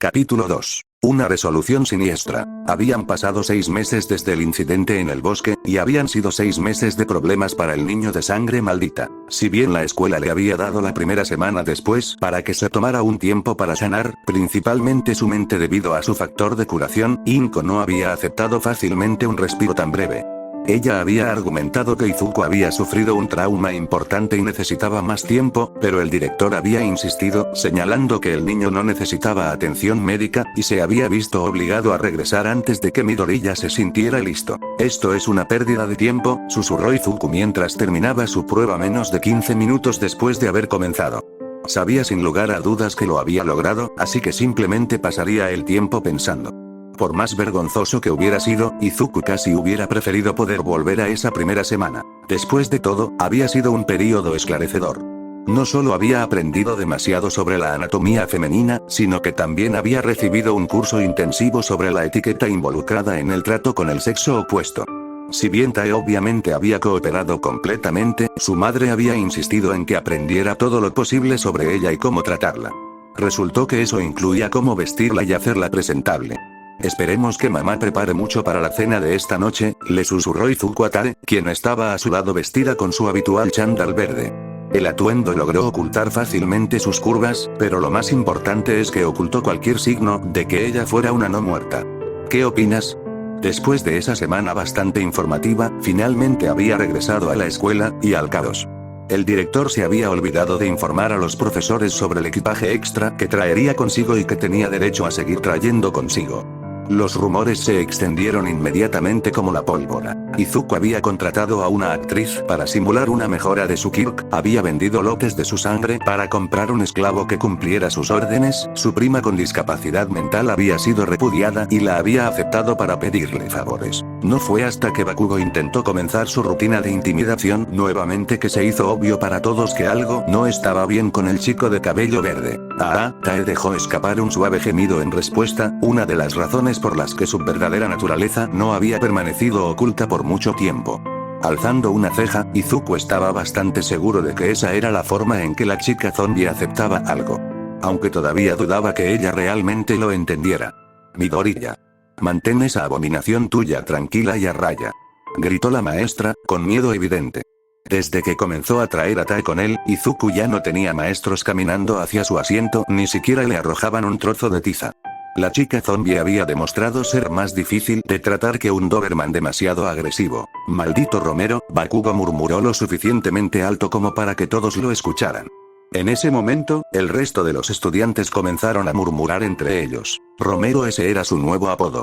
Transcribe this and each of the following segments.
Capítulo 2. Una resolución siniestra. Habían pasado 6 meses desde el incidente en el bosque, y habían sido 6 meses de problemas para el niño de sangre maldita. Si bien la escuela le había dado la primera semana después para que se tomara un tiempo para sanar, principalmente su mente debido a su factor de curación, Inko no había aceptado fácilmente un respiro tan breve. Ella había argumentado que Izuku había sufrido un trauma importante y necesitaba más tiempo, pero el director había insistido, señalando que el niño no necesitaba atención médica, y se había visto obligado a regresar antes de que Midoriya se sintiera listo. Esto es una pérdida de tiempo, susurró Izuku mientras terminaba su prueba menos de 15 minutos después de haber comenzado. Sabía sin lugar a dudas que lo había logrado, así que simplemente pasaría el tiempo pensando. Por más vergonzoso que hubiera sido, Izuku casi hubiera preferido poder volver a esa primera semana. Después de todo, había sido un período esclarecedor. No solo había aprendido demasiado sobre la anatomía femenina, sino que también había recibido un curso intensivo sobre la etiqueta involucrada en el trato con el sexo opuesto. Si bien Tae obviamente había cooperado completamente, su madre había insistido en que aprendiera todo lo posible sobre ella y cómo tratarla. Resultó que eso incluía cómo vestirla y hacerla presentable. Esperemos que mamá prepare mucho para la cena de esta noche, le susurró Izuku a Tae, quien estaba a su lado vestida con su habitual chándal verde. El atuendo logró ocultar fácilmente sus curvas, pero lo más importante es que ocultó cualquier signo de que ella fuera una no muerta. ¿Qué opinas? Después de esa semana bastante informativa, finalmente había regresado a la escuela, y al caos. El director se había olvidado de informar a los profesores sobre el equipaje extra que traería consigo y que tenía derecho a seguir trayendo consigo. Los rumores se extendieron inmediatamente como la pólvora. Izuku había contratado a una actriz para simular una mejora de su quirk, había vendido lotes de su sangre para comprar un esclavo que cumpliera sus órdenes, su prima con discapacidad mental había sido repudiada y la había aceptado para pedirle favores. No fue hasta que Bakugo intentó comenzar su rutina de intimidación nuevamente que se hizo obvio para todos que algo no estaba bien con el chico de cabello verde. Tae dejó escapar un suave gemido en respuesta, una de las razones por las que su verdadera naturaleza no había permanecido oculta por mucho tiempo. Alzando una ceja, Izuku estaba bastante seguro de que esa era la forma en que la chica zombie aceptaba algo. Aunque todavía dudaba que ella realmente lo entendiera. Midoriya. Mantén esa abominación tuya tranquila y a raya. Gritó la maestra, con miedo evidente. Desde que comenzó a traer a Tae con él, Izuku ya no tenía maestros caminando hacia su asiento, ni siquiera le arrojaban un trozo de tiza. La chica zombie había demostrado ser más difícil de tratar que un Doberman demasiado agresivo. Maldito Romero, Bakugo murmuró lo suficientemente alto como para que todos lo escucharan. En ese momento, el resto de los estudiantes comenzaron a murmurar entre ellos. Romero, ese era su nuevo apodo.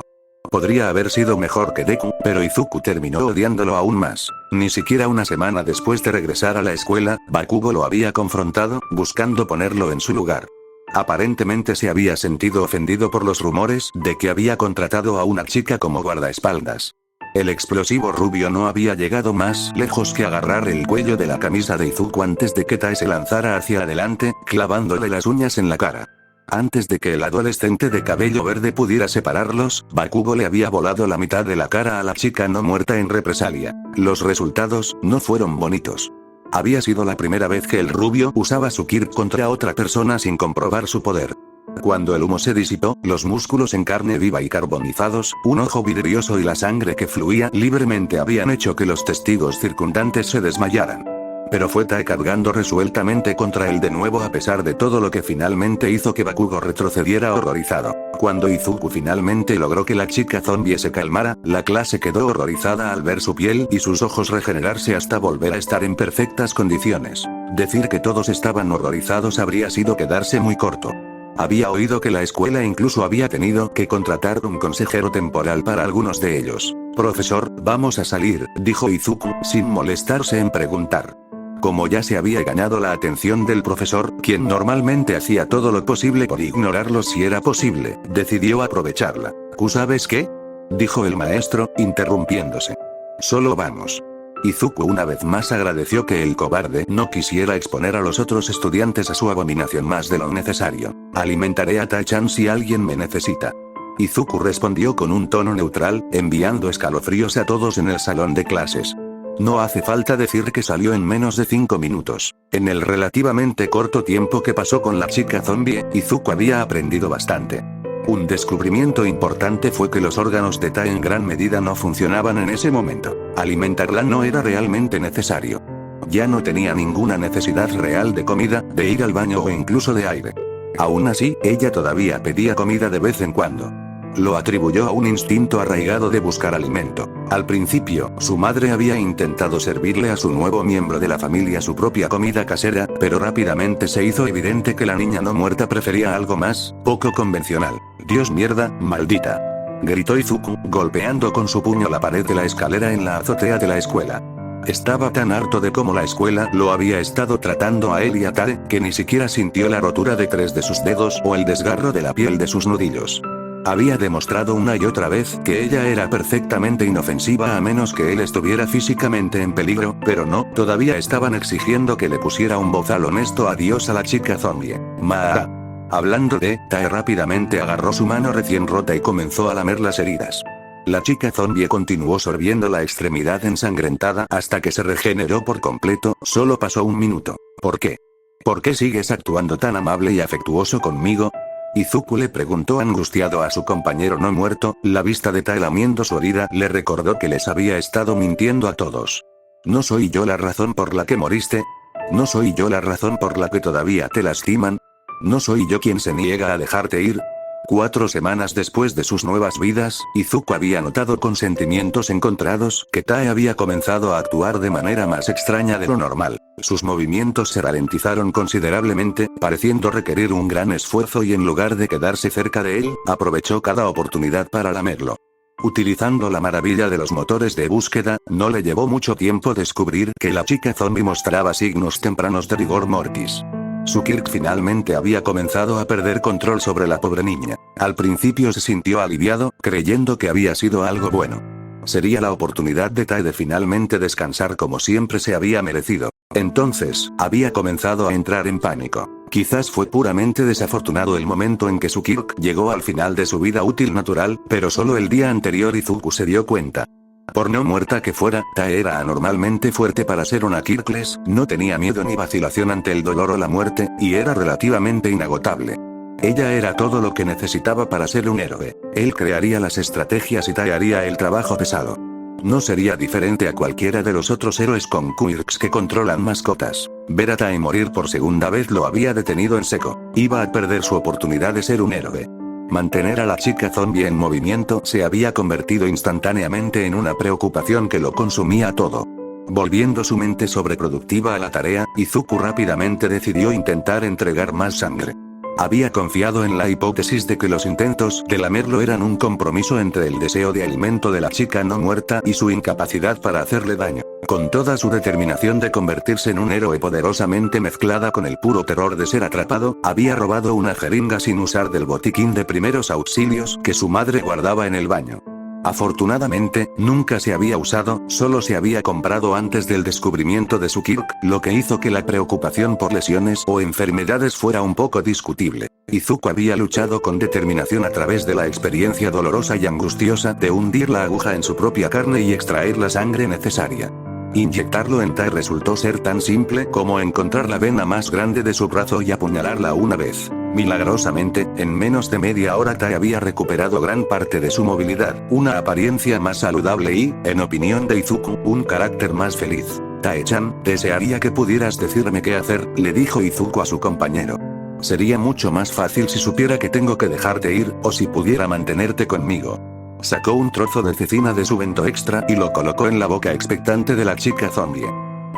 Podría haber sido mejor que Deku, pero Izuku terminó odiándolo aún más. Ni siquiera una semana después de regresar a la escuela, Bakugo lo había confrontado, buscando ponerlo en su lugar. Aparentemente se había sentido ofendido por los rumores de que había contratado a una chica como guardaespaldas. El explosivo rubio no había llegado más lejos que agarrar el cuello de la camisa de Izuku antes de que Tae se lanzara hacia adelante, clavándole las uñas en la cara. Antes de que el adolescente de cabello verde pudiera separarlos, Bakugo le había volado la mitad de la cara a la chica no muerta en represalia. Los resultados no fueron bonitos. Había sido la primera vez que el rubio usaba su quirk contra otra persona sin comprobar su poder. Cuando el humo se disipó, los músculos en carne viva y carbonizados, un ojo vidrioso y la sangre que fluía libremente habían hecho que los testigos circundantes se desmayaran. Pero fue Tae cargando resueltamente contra él de nuevo a pesar de todo lo que finalmente hizo que Bakugo retrocediera horrorizado. Cuando Izuku finalmente logró que la chica zombie se calmara, la clase quedó horrorizada al ver su piel y sus ojos regenerarse hasta volver a estar en perfectas condiciones. Decir que todos estaban horrorizados habría sido quedarse muy corto. Había oído que la escuela incluso había tenido que contratar un consejero temporal para algunos de ellos. Profesor, vamos a salir, dijo Izuku, sin molestarse en preguntar. Como ya se había ganado la atención del profesor, quien normalmente hacía todo lo posible por ignorarlo si era posible, decidió aprovecharla. ¿Tú sabes qué? Dijo el maestro, interrumpiéndose. Solo vamos. Izuku una vez más agradeció que el cobarde no quisiera exponer a los otros estudiantes a su abominación más de lo necesario. Alimentaré a Tae-chan si alguien me necesita. Izuku respondió con un tono neutral, enviando escalofríos a todos en el salón de clases. No hace falta decir que salió en menos de 5 minutos. En el relativamente corto tiempo que pasó con la chica zombie, Izuku había aprendido bastante. Un descubrimiento importante fue que los órganos de Tae en gran medida no funcionaban en ese momento. Alimentarla no era realmente necesario. Ya no tenía ninguna necesidad real de comida, de ir al baño o incluso de aire. Aún así, ella todavía pedía comida de vez en cuando. Lo atribuyó a un instinto arraigado de buscar alimento. Al principio, su madre había intentado servirle a su nuevo miembro de la familia su propia comida casera, pero rápidamente se hizo evidente que la niña no muerta prefería algo más, poco convencional. «Dios mierda, maldita», gritó Izuku, golpeando con su puño la pared de la escalera en la azotea de la escuela. Estaba tan harto de cómo la escuela lo había estado tratando a él y a Tae, que ni siquiera sintió la rotura de 3 de sus dedos o el desgarro de la piel de sus nudillos. Había demostrado una y otra vez que ella era perfectamente inofensiva a menos que él estuviera físicamente en peligro, pero no, todavía estaban exigiendo que le pusiera un bozal honesto adiós a la chica zombie. Maa. Hablando de, Tae rápidamente agarró su mano recién rota y comenzó a lamer las heridas. La chica zombie continuó sorbiendo la extremidad ensangrentada hasta que se regeneró por completo, solo pasó un minuto. ¿Por qué? ¿Por qué sigues actuando tan amable y afectuoso conmigo? Izuku le preguntó angustiado a su compañero no muerto, la vista de Tae lamiendo su herida le recordó que les había estado mintiendo a todos. ¿No soy yo la razón por la que moriste? ¿No soy yo la razón por la que todavía te lastiman? ¿No soy yo quien se niega a dejarte ir? 4 semanas después de sus nuevas vidas, Izuku había notado con sentimientos encontrados que Tae había comenzado a actuar de manera más extraña de lo normal. Sus movimientos se ralentizaron considerablemente, pareciendo requerir un gran esfuerzo y en lugar de quedarse cerca de él, aprovechó cada oportunidad para lamerlo. Utilizando la maravilla de los motores de búsqueda, no le llevó mucho tiempo descubrir que la chica zombie mostraba signos tempranos de rigor mortis. Su Kirk finalmente había comenzado a perder control sobre la pobre niña. Al principio se sintió aliviado, creyendo que había sido algo bueno. Sería la oportunidad de Tae de finalmente descansar como siempre se había merecido. Entonces, había comenzado a entrar en pánico. Quizás fue puramente desafortunado el momento en que su Kirk llegó al final de su vida útil natural, pero solo el día anterior Izuku se dio cuenta. Por no muerta que fuera, Tae era anormalmente fuerte para ser una Kirkless, no tenía miedo ni vacilación ante el dolor o la muerte, y era relativamente inagotable. Ella era todo lo que necesitaba para ser un héroe. Él crearía las estrategias y Tae haría el trabajo pesado. No sería diferente a cualquiera de los otros héroes con quirks que controlan mascotas. Ver a Tae morir por segunda vez lo había detenido en seco. Iba a perder su oportunidad de ser un héroe. Mantener a la chica zombie en movimiento se había convertido instantáneamente en una preocupación que lo consumía todo. Volviendo su mente sobreproductiva a la tarea, Izuku rápidamente decidió intentar entregar más sangre. Había confiado en la hipótesis de que los intentos de lamerlo eran un compromiso entre el deseo de alimento de la chica no muerta y su incapacidad para hacerle daño. Con toda su determinación de convertirse en un héroe poderosamente mezclada con el puro terror de ser atrapado, había robado una jeringa sin usar del botiquín de primeros auxilios que su madre guardaba en el baño. Afortunadamente, nunca se había usado, solo se había comprado antes del descubrimiento de su Kirk, lo que hizo que la preocupación por lesiones o enfermedades fuera un poco discutible. Izuku había luchado con determinación a través de la experiencia dolorosa y angustiosa de hundir la aguja en su propia carne y extraer la sangre necesaria. Inyectarlo en Tae resultó ser tan simple como encontrar la vena más grande de su brazo y apuñalarla una vez. Milagrosamente, en menos de media hora Tae había recuperado gran parte de su movilidad, una apariencia más saludable y, en opinión de Izuku, un carácter más feliz. Tae-chan, desearía que pudieras decirme qué hacer, le dijo Izuku a su compañero. Sería mucho más fácil si supiera que tengo que dejarte ir, o si pudiera mantenerte conmigo. Sacó un trozo de cecina de su bento extra y lo colocó en la boca expectante de la chica zombie.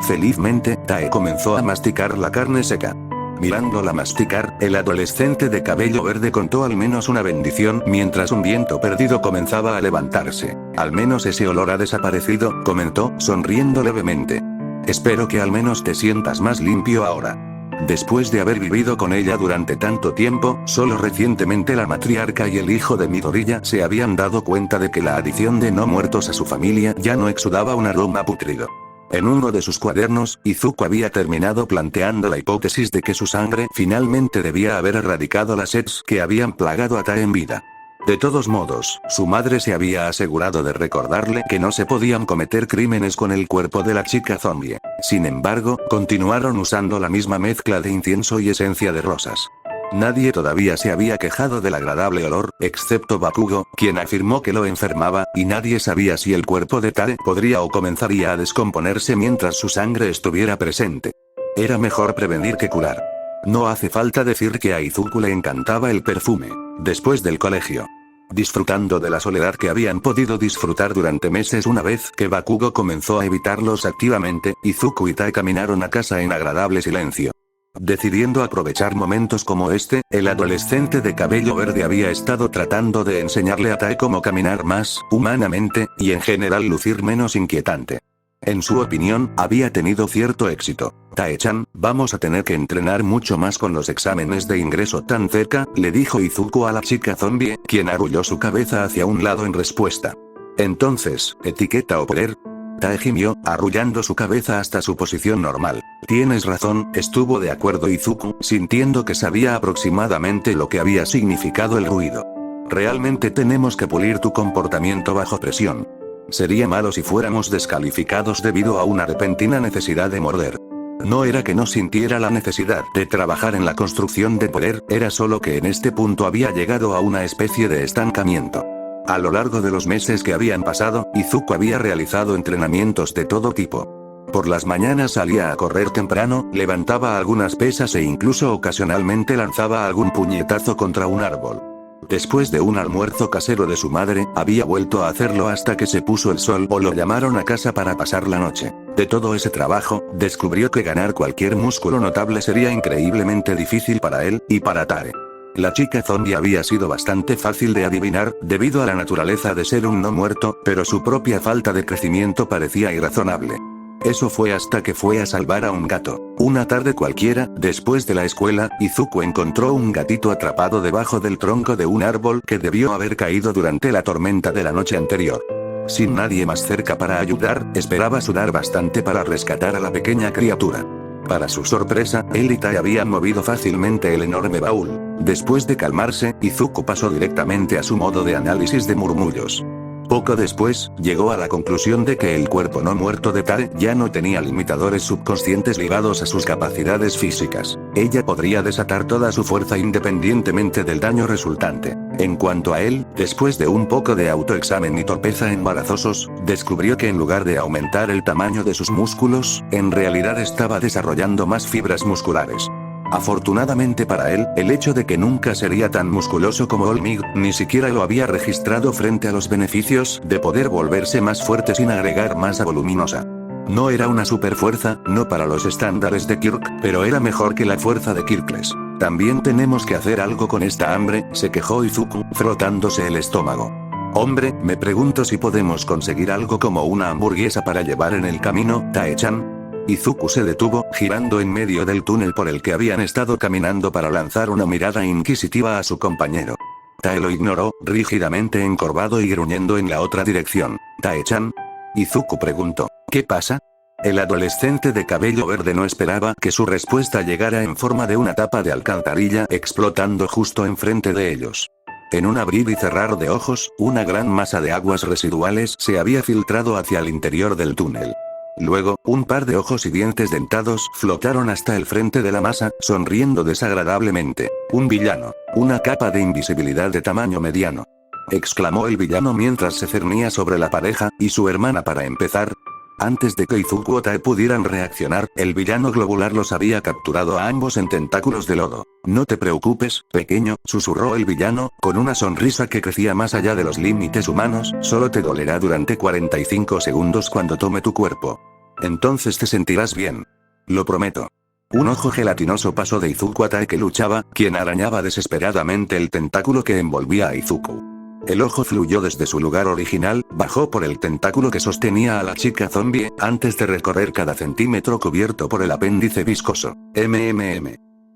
Felizmente, Tae comenzó a masticar la carne seca. Mirándola masticar, el adolescente de cabello verde contó al menos una bendición mientras un viento perdido comenzaba a levantarse. Al menos ese olor ha desaparecido, comentó, sonriendo levemente. Espero que al menos te sientas más limpio ahora. Después de haber vivido con ella durante tanto tiempo, solo recientemente la matriarca y el hijo de Midoriya se habían dado cuenta de que la adición de no muertos a su familia ya no exudaba un aroma pútrido. En uno de sus cuadernos, Izuku había terminado planteando la hipótesis de que su sangre finalmente debía haber erradicado las SEDs que habían plagado a Tae en vida. De todos modos, su madre se había asegurado de recordarle que no se podían cometer crímenes con el cuerpo de la chica zombie. Sin embargo, continuaron usando la misma mezcla de incienso y esencia de rosas. Nadie todavía se había quejado del agradable olor, excepto Bakugo, quien afirmó que lo enfermaba, y nadie sabía si el cuerpo de Tae podría o comenzaría a descomponerse mientras su sangre estuviera presente. Era mejor prevenir que curar. No hace falta decir que a Izuku le encantaba el perfume. Después del colegio, disfrutando de la soledad que habían podido disfrutar durante meses una vez que Bakugo comenzó a evitarlos activamente, Izuku y Tae caminaron a casa en agradable silencio. Decidiendo aprovechar momentos como este, el adolescente de cabello verde había estado tratando de enseñarle a Tae cómo caminar más humanamente, y en general lucir menos inquietante. En su opinión, había tenido cierto éxito. Tae-chan, vamos a tener que entrenar mucho más con los exámenes de ingreso tan cerca, le dijo Izuku a la chica zombie, quien arrulló su cabeza hacia un lado en respuesta. Entonces, ¿etiqueta o poder? Tae gimió, arrullando su cabeza hasta su posición normal. Tienes razón, estuvo de acuerdo Izuku, sintiendo que sabía aproximadamente lo que había significado el ruido. Realmente tenemos que pulir tu comportamiento bajo presión. Sería malo si fuéramos descalificados debido a una repentina necesidad de morder. No era que no sintiera la necesidad de trabajar en la construcción de poder, era solo que en este punto había llegado a una especie de estancamiento. A lo largo de los meses que habían pasado, Izuku había realizado entrenamientos de todo tipo. Por las mañanas salía a correr temprano, levantaba algunas pesas e incluso ocasionalmente lanzaba algún puñetazo contra un árbol. Después de un almuerzo casero de su madre, había vuelto a hacerlo hasta que se puso el sol o lo llamaron a casa para pasar la noche. De todo ese trabajo, descubrió que ganar cualquier músculo notable sería increíblemente difícil para él, y para Tae. La chica zombie había sido bastante fácil de adivinar, debido a la naturaleza de ser un no muerto, pero su propia falta de crecimiento parecía irrazonable. Eso fue hasta que fue a salvar a un gato. Una tarde cualquiera, después de la escuela, Izuku encontró un gatito atrapado debajo del tronco de un árbol que debió haber caído durante la tormenta de la noche anterior. Sin nadie más cerca para ayudar, esperaba sudar bastante para rescatar a la pequeña criatura. Para su sorpresa, él y Tae habían movido fácilmente el enorme baúl. Después de calmarse, Izuku pasó directamente a su modo de análisis de murmullos. Poco después, llegó a la conclusión de que el cuerpo no muerto de Tae ya no tenía limitadores subconscientes ligados a sus capacidades físicas. Ella podría desatar toda su fuerza independientemente del daño resultante. En cuanto a él, después de un poco de autoexamen y torpeza embarazosos, descubrió que en lugar de aumentar el tamaño de sus músculos, en realidad estaba desarrollando más fibras musculares. Afortunadamente para él, el hecho de que nunca sería tan musculoso como Olmig, ni siquiera lo había registrado frente a los beneficios de poder volverse más fuerte sin agregar masa voluminosa. No era una superfuerza, no para los estándares de Kirk, pero era mejor que la fuerza de Kirkles. También tenemos que hacer algo con esta hambre, se quejó Izuku, frotándose el estómago. Hombre, me pregunto si podemos conseguir algo como una hamburguesa para llevar en el camino, Tae-chan. Izuku se detuvo, girando en medio del túnel por el que habían estado caminando para lanzar una mirada inquisitiva a su compañero. Tae lo ignoró, rígidamente encorvado y gruñendo en la otra dirección. ¿Tae-chan? Izuku preguntó. ¿Qué pasa? El adolescente de cabello verde no esperaba que su respuesta llegara en forma de una tapa de alcantarilla explotando justo enfrente de ellos. En un abrir y cerrar de ojos, una gran masa de aguas residuales se había filtrado hacia el interior del túnel. Luego, un par de ojos y dientes dentados flotaron hasta el frente de la masa, sonriendo desagradablemente. Un villano. Una capa de invisibilidad de tamaño mediano. Exclamó el villano mientras se cernía sobre la pareja y su hermana para empezar. Antes de que Izuku o Tae pudieran reaccionar, el villano globular los había capturado a ambos en tentáculos de lodo. No te preocupes, pequeño, susurró el villano, con una sonrisa que crecía más allá de los límites humanos, solo te dolerá durante 45 segundos cuando tome tu cuerpo. Entonces te sentirás bien. Lo prometo. Un ojo gelatinoso pasó de Izuku a Tae que luchaba, quien arañaba desesperadamente el tentáculo que envolvía a Izuku. El ojo fluyó desde su lugar original, bajó por el tentáculo que sostenía a la chica zombie, antes de recorrer cada centímetro cubierto por el apéndice viscoso.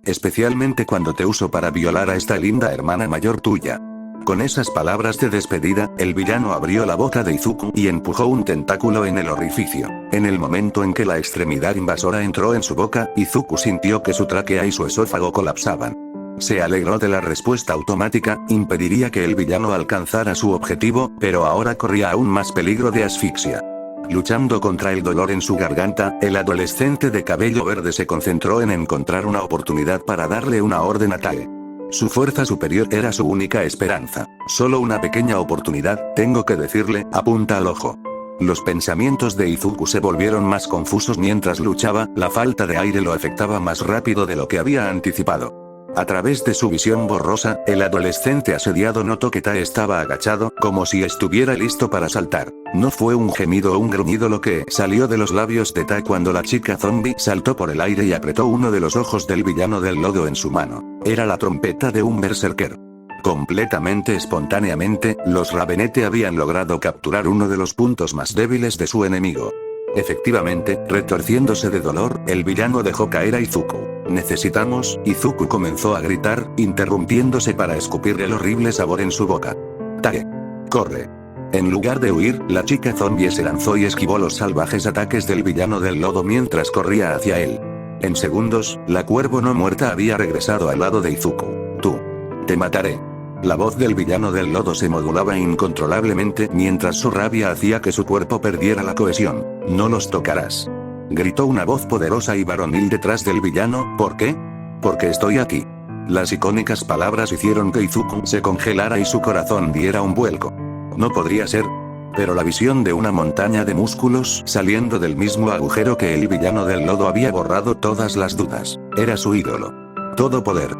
Especialmente cuando te uso para violar a esta linda hermana mayor tuya. Con esas palabras de despedida, el villano abrió la boca de Izuku y empujó un tentáculo en el orificio. En el momento en que la extremidad invasora entró en su boca, Izuku sintió que su tráquea y su esófago colapsaban. Se alegró de la respuesta automática, impediría que el villano alcanzara su objetivo, pero ahora corría aún más peligro de asfixia. Luchando contra el dolor en su garganta, el adolescente de cabello verde se concentró en encontrar una oportunidad para darle una orden a Tae. Su fuerza superior era su única esperanza. Solo una pequeña oportunidad, tengo que decirle, apunta al ojo. Los pensamientos de Izuku se volvieron más confusos mientras luchaba, la falta de aire lo afectaba más rápido de lo que había anticipado. A través de su visión borrosa, el adolescente asediado notó que Tai estaba agachado, como si estuviera listo para saltar. No fue un gemido o un gruñido lo que salió de los labios de Tai cuando la chica zombie saltó por el aire y apretó uno de los ojos del villano del lodo en su mano. Era la trompeta de un berserker. Completamente espontáneamente, los Ravenete habían logrado capturar uno de los puntos más débiles de su enemigo. Efectivamente, retorciéndose de dolor, el villano dejó caer a Izuku. «Necesitamos», Izuku comenzó a gritar, interrumpiéndose para escupir el horrible sabor en su boca. «Tae. Corre». En lugar de huir, la chica zombie se lanzó y esquivó los salvajes ataques del villano del lodo mientras corría hacia él. En segundos, la cuervo no muerta había regresado al lado de Izuku. «Tú. Te mataré». La voz del villano del lodo se modulaba incontrolablemente mientras su rabia hacía que su cuerpo perdiera la cohesión. «No los tocarás», gritó una voz poderosa y varonil detrás del villano. ¿Por qué? Porque estoy aquí. Las icónicas palabras hicieron que Izuku se congelara y su corazón diera un vuelco. No podría ser. Pero la visión de una montaña de músculos saliendo del mismo agujero que el villano del lodo había borrado todas las dudas. Era su ídolo. Todo poder.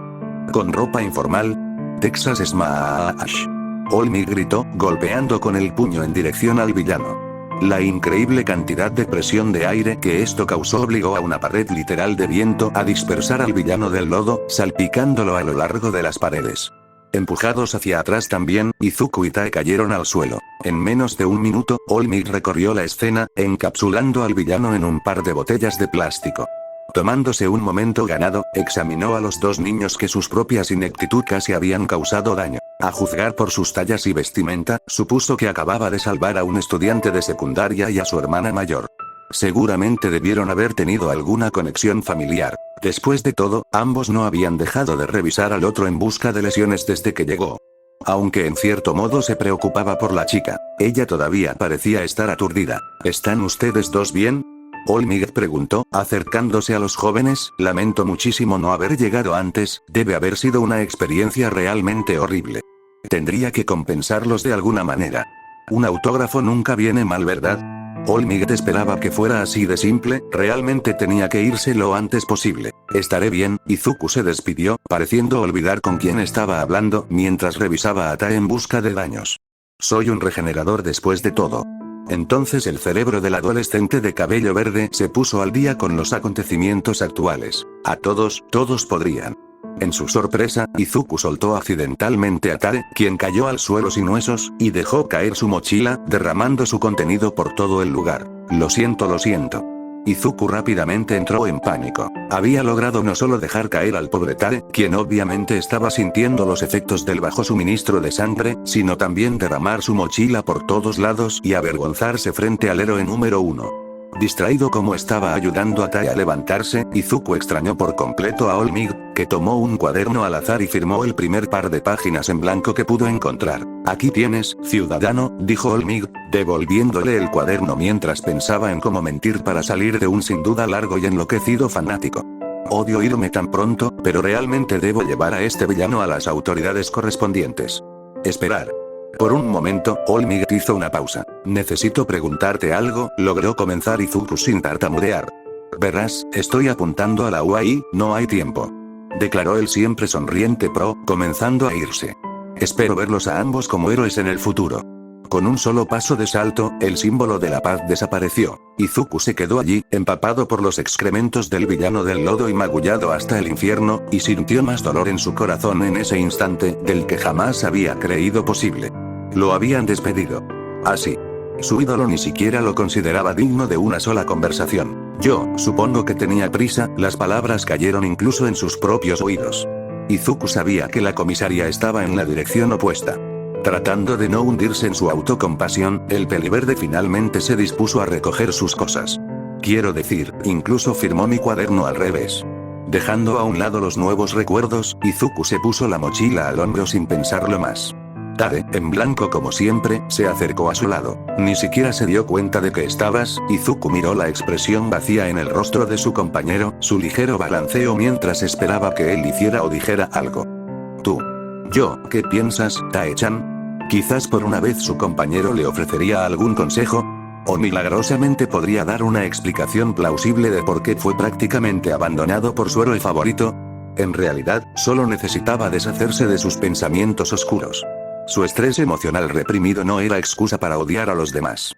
Con ropa informal. Texas Smash. Olmi gritó, golpeando con el puño en dirección al villano. La increíble cantidad de presión de aire que esto causó obligó a una pared literal de viento a dispersar al villano del lodo, salpicándolo a lo largo de las paredes. Empujados hacia atrás también, Izuku y Tai cayeron al suelo. En menos de un minuto, Olmi recorrió la escena, encapsulando al villano en un par de botellas de plástico. Tomándose un momento ganado, examinó a los dos niños que sus propias ineptitud casi habían causado daño. A juzgar por sus tallas y vestimenta, supuso que acababa de salvar a un estudiante de secundaria y a su hermana mayor. Seguramente debieron haber tenido alguna conexión familiar. Después de todo, ambos no habían dejado de revisar al otro en busca de lesiones desde que llegó. Aunque en cierto modo se preocupaba por la chica, ella todavía parecía estar aturdida. ¿Están ustedes dos bien?, Olmig preguntó, acercándose a los jóvenes. Lamento muchísimo no haber llegado antes, debe haber sido una experiencia realmente horrible. Tendría que compensarlos de alguna manera. Un autógrafo nunca viene mal, ¿verdad? Olmig esperaba que fuera así de simple, realmente tenía que irse lo antes posible. Estaré bien, Izuku se despidió, pareciendo olvidar con quién estaba hablando, mientras revisaba a Tai en busca de daños. Soy un regenerador después de todo. Entonces el cerebro del adolescente de cabello verde se puso al día con los acontecimientos actuales. Todos podrían. En su sorpresa, Izuku soltó accidentalmente a Tare, quien cayó al suelo sin huesos, y dejó caer su mochila, derramando su contenido por todo el lugar. Lo siento. Izuku rápidamente entró en pánico. Había logrado no solo dejar caer al pobre Tare, quien obviamente estaba sintiendo los efectos del bajo suministro de sangre, sino también derramar su mochila por todos lados y avergonzarse frente al héroe número 1. Distraído como estaba ayudando a Tai a levantarse, Izuku extrañó por completo a Olmig, que tomó un cuaderno al azar y firmó el primer par de páginas en blanco que pudo encontrar. Aquí tienes, ciudadano, dijo Olmig, devolviéndole el cuaderno mientras pensaba en cómo mentir para salir de un sin duda largo y enloquecido fanático. Odio irme tan pronto, pero realmente debo llevar a este villano a las autoridades correspondientes. Esperar. Por un momento, Olmig hizo una pausa. Necesito preguntarte algo, logró comenzar Izuku sin tartamudear. Verás, estoy apuntando a la UAI, no hay tiempo. Declaró el siempre sonriente pro, comenzando a irse. Espero verlos a ambos como héroes en el futuro. Con un solo paso de salto, el símbolo de la paz desapareció. Izuku se quedó allí, empapado por los excrementos del villano del lodo y magullado hasta el infierno, y sintió más dolor en su corazón en ese instante, del que jamás había creído posible. Lo habían despedido. Así. Su ídolo ni siquiera lo consideraba digno de una sola conversación. Yo supongo que tenía prisa, las palabras cayeron incluso en sus propios oídos. Izuku sabía que la comisaría estaba en la dirección opuesta. Tratando de no hundirse en su autocompasión, el peliverde finalmente se dispuso a recoger sus cosas. Quiero decir, incluso firmó mi cuaderno al revés. Dejando a un lado los nuevos recuerdos, Izuku se puso la mochila al hombro sin pensarlo más. Tare, en blanco como siempre, se acercó a su lado. Ni siquiera se dio cuenta de que estabas. Izuku miró la expresión vacía en el rostro de su compañero, su ligero balanceo mientras esperaba que él hiciera o dijera algo. ¿Qué piensas, Tae-chan? Quizás por una vez su compañero le ofrecería algún consejo, o milagrosamente podría dar una explicación plausible de por qué fue prácticamente abandonado por su héroe favorito. En realidad, solo necesitaba deshacerse de sus pensamientos oscuros. Su estrés emocional reprimido no era excusa para odiar a los demás.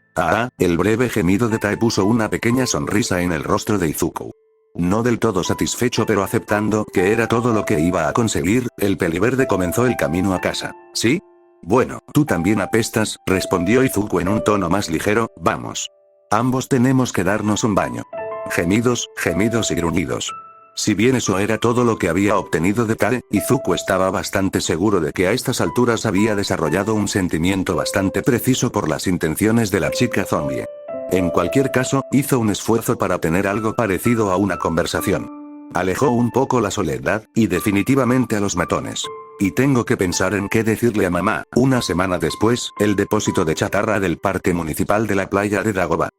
El breve gemido de Tae puso una pequeña sonrisa en el rostro de Izuku. No del todo satisfecho pero aceptando que era todo lo que iba a conseguir, el peliverde comenzó el camino a casa. ¿Sí? Bueno, tú también apestas, respondió Izuku en un tono más ligero, vamos. Ambos tenemos que darnos un baño. Gemidos, gemidos y gruñidos. Si bien eso era todo lo que había obtenido de Tae, Izuku estaba bastante seguro de que a estas alturas había desarrollado un sentimiento bastante preciso por las intenciones de la chica zombie. En cualquier caso, hizo un esfuerzo para tener algo parecido a una conversación. Alejó un poco la soledad, y definitivamente a los matones. Y tengo que pensar en qué decirle a mamá. Una semana después, el depósito de chatarra del parque municipal de la playa de Dagoba.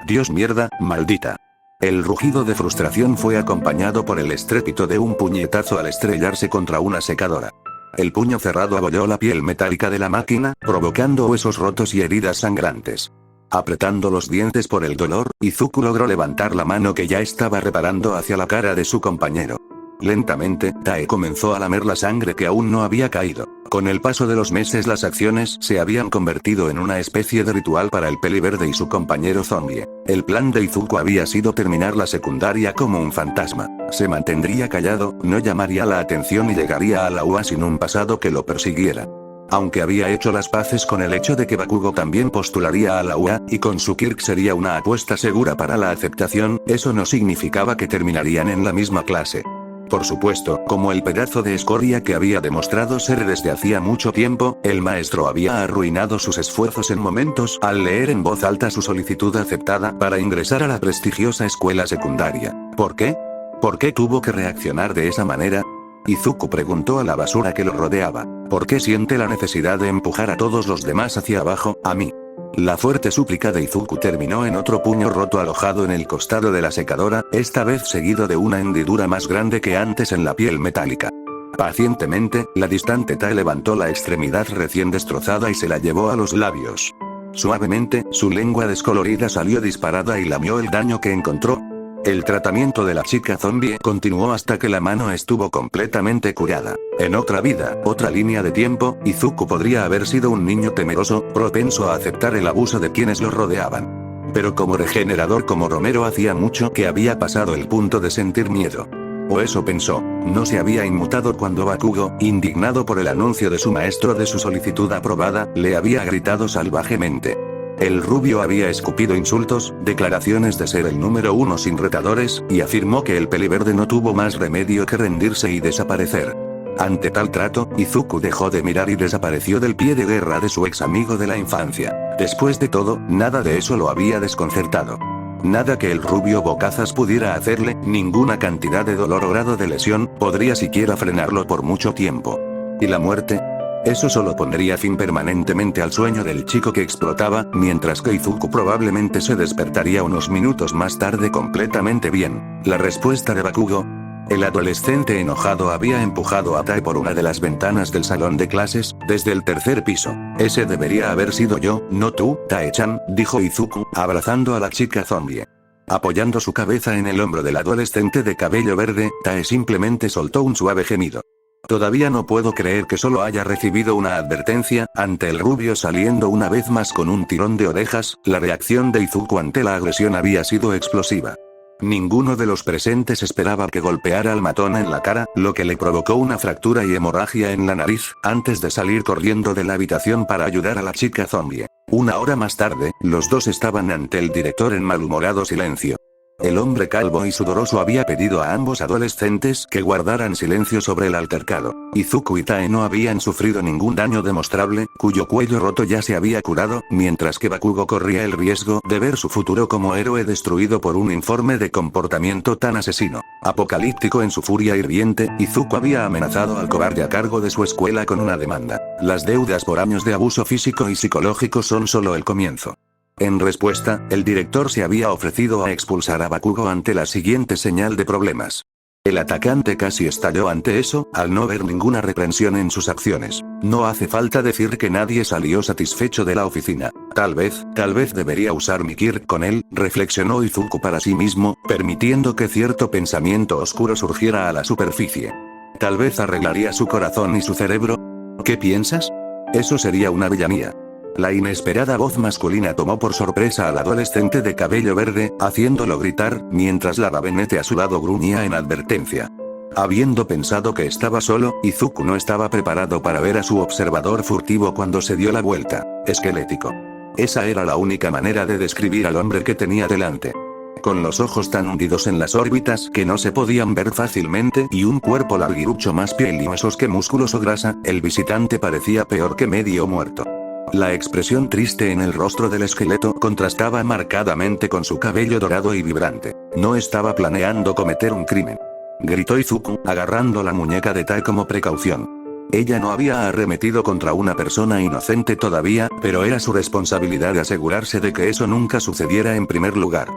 Dios mierda, maldita. El rugido de frustración fue acompañado por el estrépito de un puñetazo al estrellarse contra una secadora. El puño cerrado abolló la piel metálica de la máquina, provocando huesos rotos y heridas sangrantes. Apretando los dientes por el dolor, Izuku logró levantar la mano que ya estaba reparando hacia la cara de su compañero. Lentamente, Tae comenzó a lamer la sangre que aún no había caído. Con el paso de los meses las acciones se habían convertido en una especie de ritual para el peliverde y su compañero zombie. El plan de Izuku había sido terminar la secundaria como un fantasma. Se mantendría callado, no llamaría la atención y llegaría a la UA sin un pasado que lo persiguiera. Aunque había hecho las paces con el hecho de que Bakugo también postularía a la UA, y con su Kirk sería una apuesta segura para la aceptación, eso no significaba que terminarían en la misma clase. Por supuesto, como el pedazo de escoria que había demostrado ser desde hacía mucho tiempo, el maestro había arruinado sus esfuerzos en momentos al leer en voz alta su solicitud aceptada para ingresar a la prestigiosa escuela secundaria. ¿Por qué? ¿Por qué tuvo que reaccionar de esa manera? Izuku preguntó a la basura que lo rodeaba. ¿Por qué siente la necesidad de empujar a todos los demás hacia abajo, a mí? La fuerte súplica de Izuku terminó en otro puño roto alojado en el costado de la secadora, esta vez seguido de una hendidura más grande que antes en la piel metálica. Pacientemente, la distante Tae levantó la extremidad recién destrozada y se la llevó a los labios. Suavemente, su lengua descolorida salió disparada y lamió el daño que encontró. El tratamiento de la chica zombie continuó hasta que la mano estuvo completamente curada. En otra vida, otra línea de tiempo, Izuku podría haber sido un niño temeroso, propenso a aceptar el abuso de quienes lo rodeaban. Pero como regenerador como Romero hacía mucho que había pasado el punto de sentir miedo. O eso pensó, no se había inmutado cuando Bakugo, indignado por el anuncio de su maestro de su solicitud aprobada, le había gritado salvajemente. El rubio había escupido insultos, declaraciones de ser el número uno sin retadores, y afirmó que el peliverde no tuvo más remedio que rendirse y desaparecer. Ante tal trato, Izuku dejó de mirar y desapareció del pie de guerra de su ex amigo de la infancia. Después de todo, nada de eso lo había desconcertado. Nada que el rubio bocazas pudiera hacerle, ninguna cantidad de dolor o grado de lesión, podría siquiera frenarlo por mucho tiempo. ¿Y la muerte? Eso solo pondría fin permanentemente al sueño del chico que explotaba, mientras que Izuku probablemente se despertaría unos minutos más tarde completamente bien. La respuesta de Bakugo. El adolescente enojado había empujado a Tae por una de las ventanas del salón de clases, desde el tercer piso. Ese debería haber sido yo, no tú, Tae-chan, dijo Izuku, abrazando a la chica zombie. Apoyando su cabeza en el hombro del adolescente de cabello verde, Tae simplemente soltó un suave gemido. Todavía no puedo creer que solo haya recibido una advertencia. Ante el rubio saliendo una vez más con un tirón de orejas, la reacción de Izuku ante la agresión había sido explosiva. Ninguno de los presentes esperaba que golpeara al matón en la cara, lo que le provocó una fractura y hemorragia en la nariz, antes de salir corriendo de la habitación para ayudar a la chica zombie. Una hora más tarde, los dos estaban ante el director en malhumorado silencio. El hombre calvo y sudoroso había pedido a ambos adolescentes que guardaran silencio sobre el altercado. Izuku y Tae no habían sufrido ningún daño demostrable, cuyo cuello roto ya se había curado, mientras que Bakugo corría el riesgo de ver su futuro como héroe destruido por un informe de comportamiento tan asesino. Apocalíptico en su furia hirviente, Izuku había amenazado al cobarde a cargo de su escuela con una demanda. Las deudas por años de abuso físico y psicológico son solo el comienzo. En respuesta, el director se había ofrecido a expulsar a Bakugo ante la siguiente señal de problemas. El atacante casi estalló ante eso, al no ver ninguna reprensión en sus acciones. No hace falta decir que nadie salió satisfecho de la oficina. Tal vez debería usar mi Kirk con él, reflexionó Izuku para sí mismo, permitiendo que cierto pensamiento oscuro surgiera a la superficie. Tal vez arreglaría su corazón y su cerebro. ¿Qué piensas? Eso sería una villanía. La inesperada voz masculina tomó por sorpresa al adolescente de cabello verde, haciéndolo gritar, mientras la rabenete a su lado gruñía en advertencia. Habiendo pensado que estaba solo, Izuku no estaba preparado para ver a su observador furtivo cuando se dio la vuelta. Esquelético. Esa era la única manera de describir al hombre que tenía delante. Con los ojos tan hundidos en las órbitas que no se podían ver fácilmente y un cuerpo larguirucho más piel y huesos que músculos o grasa, el visitante parecía peor que medio muerto. La expresión triste en el rostro del esqueleto contrastaba marcadamente con su cabello dorado y vibrante. No estaba planeando cometer un crimen. Gritó Izuku, agarrando la muñeca de Tai como precaución. Ella no había arremetido contra una persona inocente todavía, pero era su responsabilidad asegurarse de que eso nunca sucediera en primer lugar.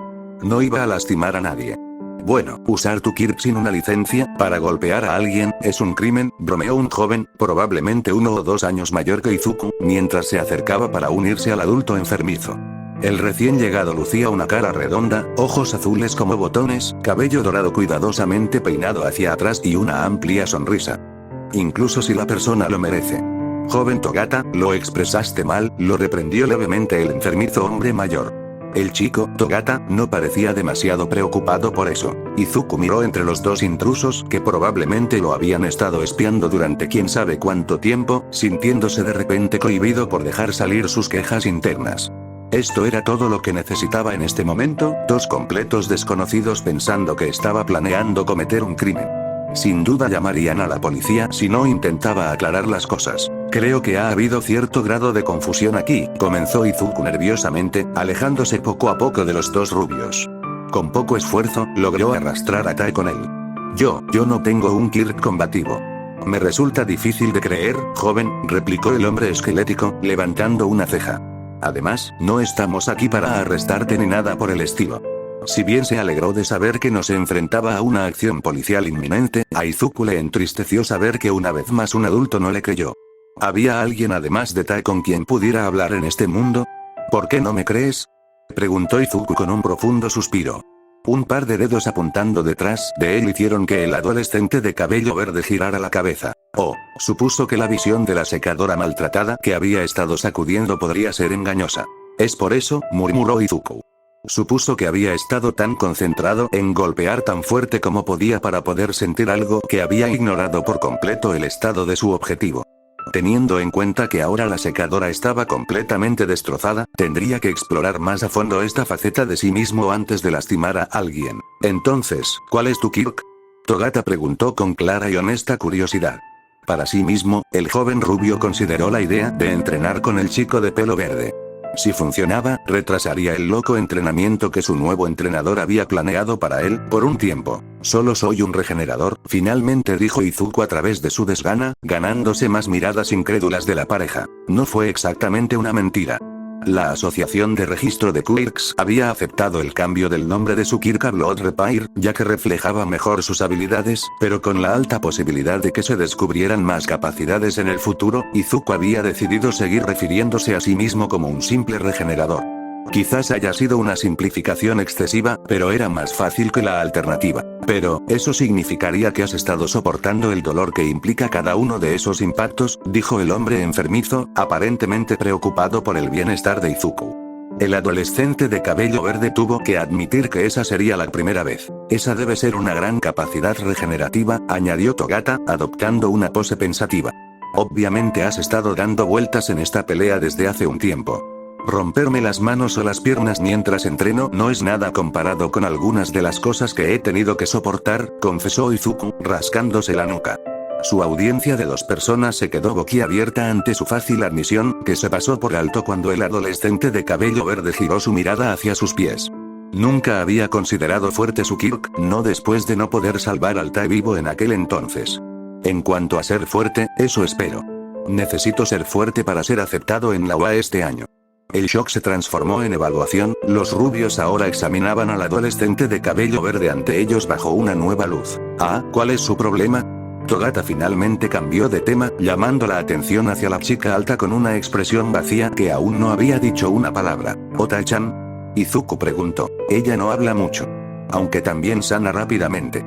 No iba a lastimar a nadie. Bueno, usar tu Kirk sin una licencia, para golpear a alguien, es un crimen, bromeó un joven, probablemente 1 o 2 años mayor que Izuku, mientras se acercaba para unirse al adulto enfermizo. El recién llegado lucía una cara redonda, ojos azules como botones, cabello dorado cuidadosamente peinado hacia atrás y una amplia sonrisa. Incluso si la persona lo merece. Joven Togata, lo expresaste mal, lo reprendió levemente el enfermizo hombre mayor. El chico, Togata, no parecía demasiado preocupado por eso. Izuku miró entre los dos intrusos que probablemente lo habían estado espiando durante quién sabe cuánto tiempo, sintiéndose de repente cohibido por dejar salir sus quejas internas. Esto era todo lo que necesitaba en este momento, dos completos desconocidos pensando que estaba planeando cometer un crimen. Sin duda llamarían a la policía si no intentaba aclarar las cosas. Creo que ha habido cierto grado de confusión aquí, comenzó Izuku nerviosamente, alejándose poco a poco de los dos rubios. Con poco esfuerzo, logró arrastrar a Tai con él. Yo no tengo un Kirk combativo. Me resulta difícil de creer, joven, replicó el hombre esquelético, levantando una ceja. Además, no estamos aquí para arrestarte ni nada por el estilo. Si bien se alegró de saber que no se enfrentaba a una acción policial inminente, a Izuku le entristeció saber que una vez más un adulto no le creyó. ¿Había alguien además de Tai con quien pudiera hablar en este mundo? ¿Por qué no me crees? Preguntó Izuku con un profundo suspiro. Un par de dedos apuntando detrás de él hicieron que el adolescente de cabello verde girara la cabeza. Supuso que la visión de la secadora maltratada que había estado sacudiendo podría ser engañosa. Es por eso, murmuró Izuku. Supuso que había estado tan concentrado en golpear tan fuerte como podía para poder sentir algo que había ignorado por completo el estado de su objetivo. Teniendo en cuenta que ahora la secadora estaba completamente destrozada, tendría que explorar más a fondo esta faceta de sí mismo antes de lastimar a alguien. Entonces, ¿cuál es tu Kirk? Togata preguntó con clara y honesta curiosidad. Para sí mismo, el joven rubio consideró la idea de entrenar con el chico de pelo verde. Si funcionaba, retrasaría el loco entrenamiento que su nuevo entrenador había planeado para él, por un tiempo. Solo soy un regenerador, finalmente dijo Izuku a través de su desgana, ganándose más miradas incrédulas de la pareja. No fue exactamente una mentira. La Asociación de Registro de Quirks había aceptado el cambio del nombre de su Kirk a Blood Repair, ya que reflejaba mejor sus habilidades, pero con la alta posibilidad de que se descubrieran más capacidades en el futuro, Izuku había decidido seguir refiriéndose a sí mismo como un simple regenerador. Quizás haya sido una simplificación excesiva, pero era más fácil que la alternativa. Pero, eso significaría que has estado soportando el dolor que implica cada uno de esos impactos, dijo el hombre enfermizo, aparentemente preocupado por el bienestar de Izuku. El adolescente de cabello verde tuvo que admitir que esa sería la primera vez. Esa debe ser una gran capacidad regenerativa, añadió Togata, adoptando una pose pensativa. Obviamente has estado dando vueltas en esta pelea desde hace un tiempo. Romperme las manos o las piernas mientras entreno no es nada comparado con algunas de las cosas que he tenido que soportar, confesó Izuku, rascándose la nuca. Su audiencia de 2 personas se quedó boquiabierta ante su fácil admisión, que se pasó por alto cuando el adolescente de cabello verde giró su mirada hacia sus pies. Nunca había considerado fuerte su Kirk, no después de no poder salvar al Tai vivo en aquel entonces. En cuanto a ser fuerte, eso espero. Necesito ser fuerte para ser aceptado en la UA este año. El shock se transformó en evaluación, los rubios ahora examinaban al adolescente de cabello verde ante ellos bajo una nueva luz. Ah, ¿cuál es su problema? Togata finalmente cambió de tema, llamando la atención hacia la chica alta con una expresión vacía que aún no había dicho una palabra. ¿Ota-chan? Izuku preguntó. Ella no habla mucho. Aunque también sana rápidamente.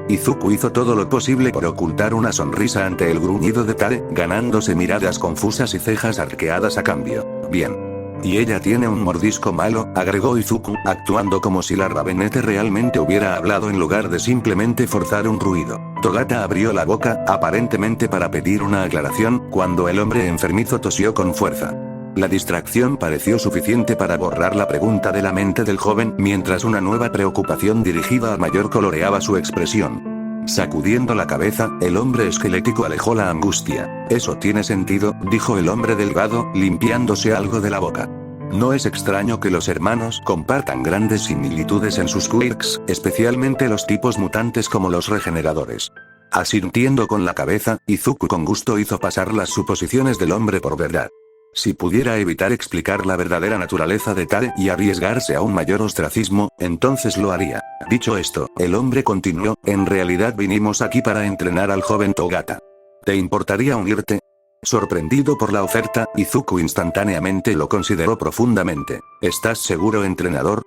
Izuku hizo todo lo posible por ocultar una sonrisa ante el gruñido de Tare, ganándose miradas confusas y cejas arqueadas a cambio. Bien. Y ella tiene un mordisco malo, agregó Izuku, actuando como si la Ravenete realmente hubiera hablado en lugar de simplemente forzar un ruido. Togata abrió la boca, aparentemente para pedir una aclaración, cuando el hombre enfermizo tosió con fuerza. La distracción pareció suficiente para borrar la pregunta de la mente del joven, mientras una nueva preocupación dirigida a mayor coloreaba su expresión. Sacudiendo la cabeza, el hombre esquelético alejó la angustia. Eso tiene sentido, dijo el hombre delgado, limpiándose algo de la boca. No es extraño que los hermanos compartan grandes similitudes en sus quirks, especialmente los tipos mutantes como los regeneradores. Asintiendo con la cabeza, Izuku con gusto hizo pasar las suposiciones del hombre por verdad. Si pudiera evitar explicar la verdadera naturaleza de Tare y arriesgarse a un mayor ostracismo, entonces lo haría. Dicho esto, el hombre continuó, en realidad vinimos aquí para entrenar al joven Togata. ¿Te importaría unirte? Sorprendido por la oferta, Izuku instantáneamente lo consideró profundamente. ¿Estás seguro, entrenador?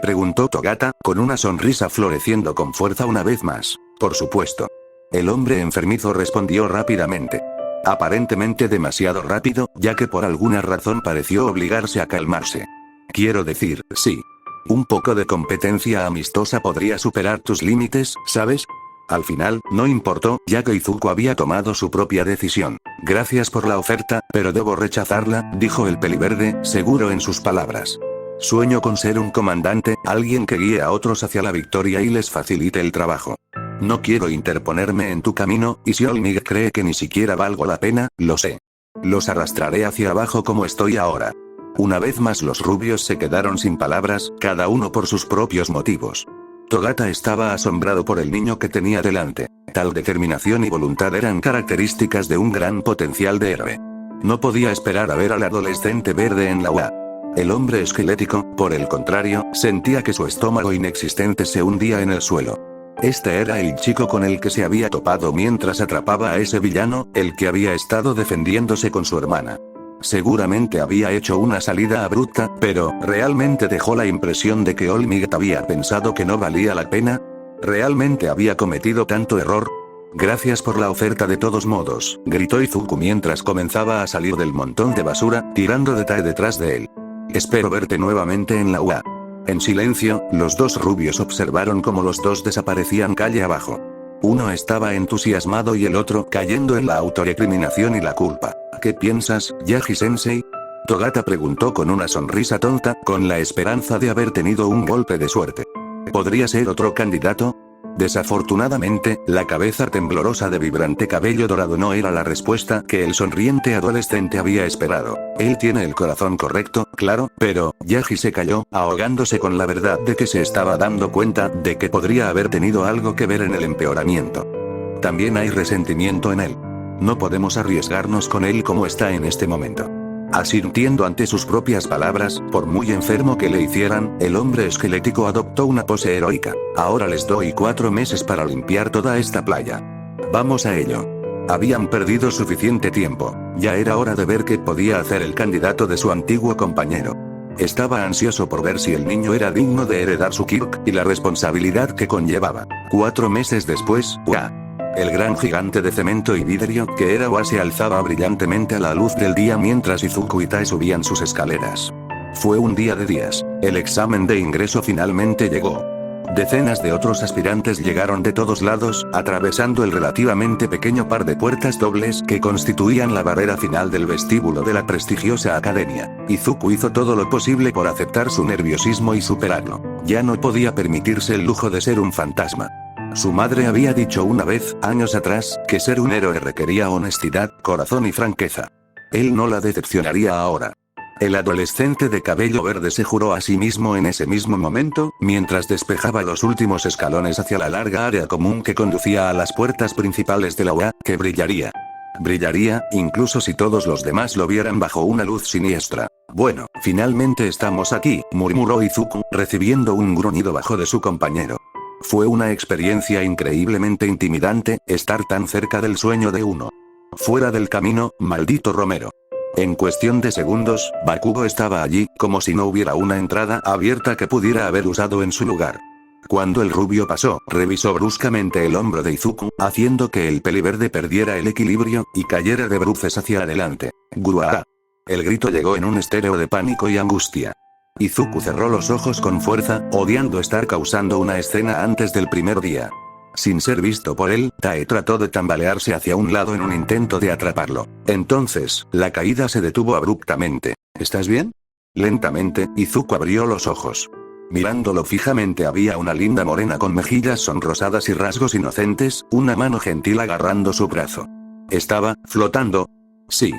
Preguntó Togata, con una sonrisa floreciendo con fuerza una vez más. Por supuesto. El hombre enfermizo respondió rápidamente. Aparentemente demasiado rápido, ya que por alguna razón pareció obligarse a calmarse. Quiero decir, sí. Un poco de competencia amistosa podría superar tus límites, ¿sabes? Al final, no importó, ya que Izuku había tomado su propia decisión. Gracias por la oferta, pero debo rechazarla, dijo el peliverde, seguro en sus palabras. Sueño con ser un comandante, alguien que guíe a otros hacia la victoria y les facilite el trabajo. No quiero interponerme en tu camino, y si Olmig cree que ni siquiera valgo la pena, lo sé. Los arrastraré hacia abajo como estoy ahora. Una vez más los rubios se quedaron sin palabras, cada uno por sus propios motivos. Togata estaba asombrado por el niño que tenía delante. Tal determinación y voluntad eran características de un gran potencial de héroe. No podía esperar a ver al adolescente verde en la UA. El hombre esquelético, por el contrario, sentía que su estómago inexistente se hundía en el suelo. Este era el chico con el que se había topado mientras atrapaba a ese villano, el que había estado defendiéndose con su hermana. Seguramente había hecho una salida abrupta, pero, ¿realmente dejó la impresión de que Olmig había pensado que no valía la pena? ¿Realmente había cometido tanto error? Gracias por la oferta de todos modos, gritó Izuku mientras comenzaba a salir del montón de basura, tirando de Tae detrás de él. Espero verte nuevamente en la UA. En silencio, los dos rubios observaron cómo los dos desaparecían calle abajo. Uno estaba entusiasmado y el otro cayendo en la autorrecriminación y la culpa. ¿Qué piensas, Yagi-sensei? Togata preguntó con una sonrisa tonta, con la esperanza de haber tenido un golpe de suerte. ¿Podría ser otro candidato? Desafortunadamente, la cabeza temblorosa de vibrante cabello dorado no era la respuesta que el sonriente adolescente había esperado. Él tiene el corazón correcto, claro, pero, Yagi se calló, ahogándose con la verdad de que se estaba dando cuenta de que podría haber tenido algo que ver en el empeoramiento. También hay resentimiento en él. No podemos arriesgarnos con él como está en este momento. Asintiendo ante sus propias palabras, por muy enfermo que le hicieran, el hombre esquelético adoptó una pose heroica. Ahora les doy 4 meses para limpiar toda esta playa. Vamos a ello. Habían perdido suficiente tiempo. Ya era hora de ver qué podía hacer el candidato de su antiguo compañero. Estaba ansioso por ver si el niño era digno de heredar su quirk y la responsabilidad que conllevaba. 4 meses después, ¡guau! El gran gigante de cemento y vidrio que era Wa se alzaba brillantemente a la luz del día mientras Izuku y Tae subían sus escaleras. Fue un día de días. El examen de ingreso finalmente llegó. Decenas de otros aspirantes llegaron de todos lados, atravesando el relativamente pequeño par de puertas dobles que constituían la barrera final del vestíbulo de la prestigiosa academia. Izuku hizo todo lo posible por aceptar su nerviosismo y superarlo. Ya no podía permitirse el lujo de ser un fantasma. Su madre había dicho una vez, años atrás, que ser un héroe requería honestidad, corazón y franqueza. Él no la decepcionaría ahora. El adolescente de cabello verde se juró a sí mismo en ese mismo momento, mientras despejaba los últimos escalones hacia la larga área común que conducía a las puertas principales de la UA, que brillaría. Brillaría, incluso si todos los demás lo vieran bajo una luz siniestra. Bueno, finalmente estamos aquí, murmuró Izuku, recibiendo un gruñido bajo de su compañero. Fue una experiencia increíblemente intimidante, estar tan cerca del sueño de uno. Fuera del camino, maldito Romero. En cuestión de segundos, Bakugo estaba allí, como si no hubiera una entrada abierta que pudiera haber usado en su lugar. Cuando el rubio pasó, revisó bruscamente el hombro de Izuku, haciendo que el peliverde perdiera el equilibrio, y cayera de bruces hacia adelante. ¡Guau! El grito llegó en un estéreo de pánico y angustia. Izuku cerró los ojos con fuerza, odiando estar causando una escena antes del primer día. Sin ser visto por él, Tae trató de tambalearse hacia un lado en un intento de atraparlo. Entonces, la caída se detuvo abruptamente. ¿Estás bien? Lentamente, Izuku abrió los ojos. Mirándolo fijamente había una linda morena con mejillas sonrosadas y rasgos inocentes, una mano gentil agarrando su brazo. ¿Estaba flotando? Sí.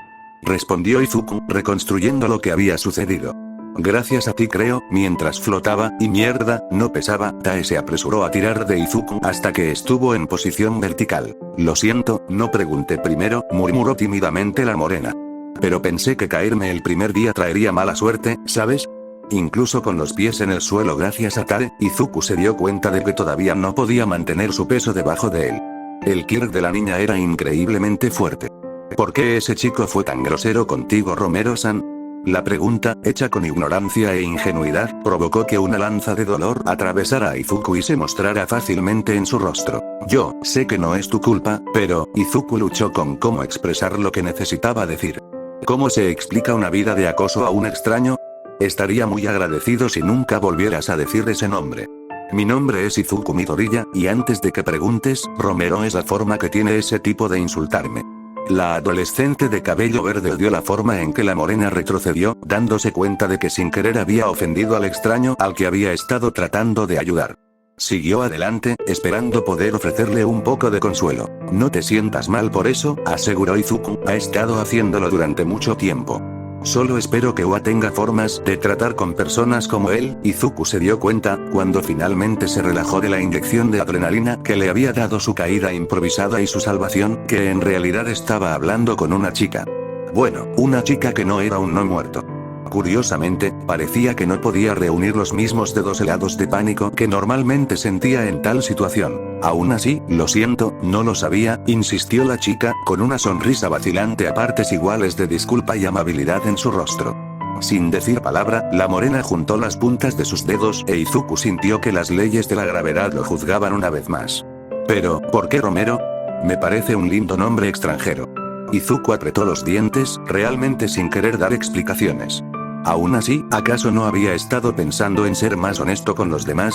Respondió Izuku, reconstruyendo lo que había sucedido. Gracias a ti creo, mientras flotaba, y mierda, no pesaba. Tae se apresuró a tirar de Izuku hasta que estuvo en posición vertical. Lo siento, no pregunté primero, murmuró tímidamente la morena. Pero pensé que caerme el primer día traería mala suerte, ¿sabes? Incluso con los pies en el suelo gracias a Tae, Izuku se dio cuenta de que todavía no podía mantener su peso debajo de él. El Kirk de la niña era increíblemente fuerte. ¿Por qué ese chico fue tan grosero contigo, Romero-san? La pregunta, hecha con ignorancia e ingenuidad, provocó que una lanza de dolor atravesara a Izuku y se mostrara fácilmente en su rostro. Yo sé que no es tu culpa, pero Izuku luchó con cómo expresar lo que necesitaba decir. ¿Cómo se explica una vida de acoso a un extraño? Estaría muy agradecido si nunca volvieras a decir ese nombre. Mi nombre es Izuku Midoriya, y antes de que preguntes, Romero es la forma que tiene ese tipo de insultarme. La adolescente de cabello verde odió la forma en que la morena retrocedió, dándose cuenta de que sin querer había ofendido al extraño al que había estado tratando de ayudar. Siguió adelante, esperando poder ofrecerle un poco de consuelo. No te sientas mal por eso, aseguró Izuku, ha estado haciéndolo durante mucho tiempo. Solo espero que Ua tenga formas de tratar con personas como él. Izuku se dio cuenta, cuando finalmente se relajó de la inyección de adrenalina que le había dado su caída improvisada y su salvación, que en realidad estaba hablando con una chica. Bueno, una chica que no era un no muerto. Curiosamente, parecía que no podía reunir los mismos dedos helados de pánico que normalmente sentía en tal situación. Aún así, lo siento, no lo sabía, insistió la chica, con una sonrisa vacilante a partes iguales de disculpa y amabilidad en su rostro. Sin decir palabra, la morena juntó las puntas de sus dedos e Izuku sintió que las leyes de la gravedad lo juzgaban una vez más. Pero, ¿por qué Romero? Me parece un lindo nombre extranjero. Izuku apretó los dientes, realmente sin querer dar explicaciones. Aún así, ¿acaso no había estado pensando en ser más honesto con los demás?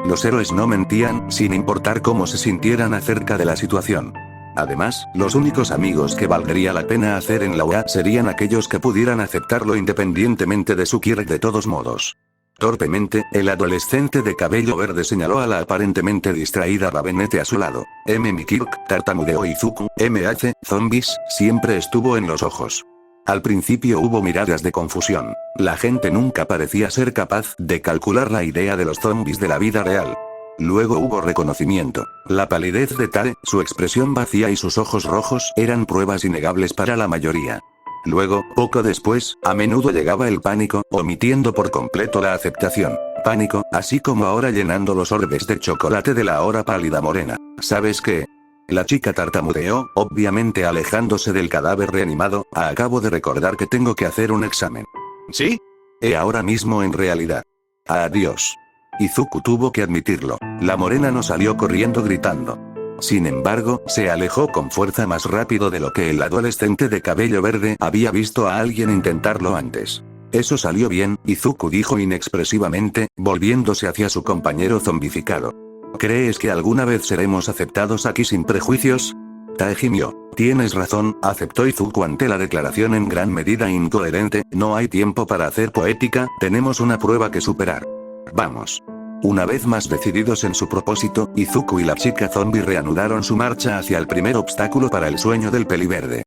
Los héroes no mentían, sin importar cómo se sintieran acerca de la situación. Además, los únicos amigos que valdría la pena hacer en la UA serían aquellos que pudieran aceptarlo independientemente de su Kirk de todos modos. Torpemente, el adolescente de cabello verde señaló a la aparentemente distraída Ravenete a su lado. Mi Kirk, tartamudeó Izuku, hace, zombies, siempre estuvo en los ojos. Al principio hubo miradas de confusión. La gente nunca parecía ser capaz de calcular la idea de los zombies de la vida real. Luego hubo reconocimiento. La palidez de Tae, su expresión vacía y sus ojos rojos eran pruebas innegables para la mayoría. Luego, poco después, a menudo llegaba el pánico, omitiendo por completo la aceptación. Pánico, así como ahora llenando los orbes de chocolate de la ahora pálida morena. ¿Sabes qué? La chica tartamudeó, obviamente alejándose del cadáver reanimado. Acabo de recordar que tengo que hacer un examen. ¿Sí? Ahora mismo en realidad. Adiós. Izuku tuvo que admitirlo. La morena no salió corriendo gritando. Sin embargo, se alejó con fuerza más rápido de lo que el adolescente de cabello verde había visto a alguien intentarlo antes. Eso salió bien, Izuku dijo inexpresivamente, volviéndose hacia su compañero zombificado. ¿Crees que alguna vez seremos aceptados aquí sin prejuicios? Tae gimió. Tienes razón, aceptó Izuku ante la declaración en gran medida incoherente. No hay tiempo para hacer poética, tenemos una prueba que superar. Vamos. Una vez más decididos en su propósito, Izuku y la chica zombie reanudaron su marcha hacia el primer obstáculo para el sueño del peliverde.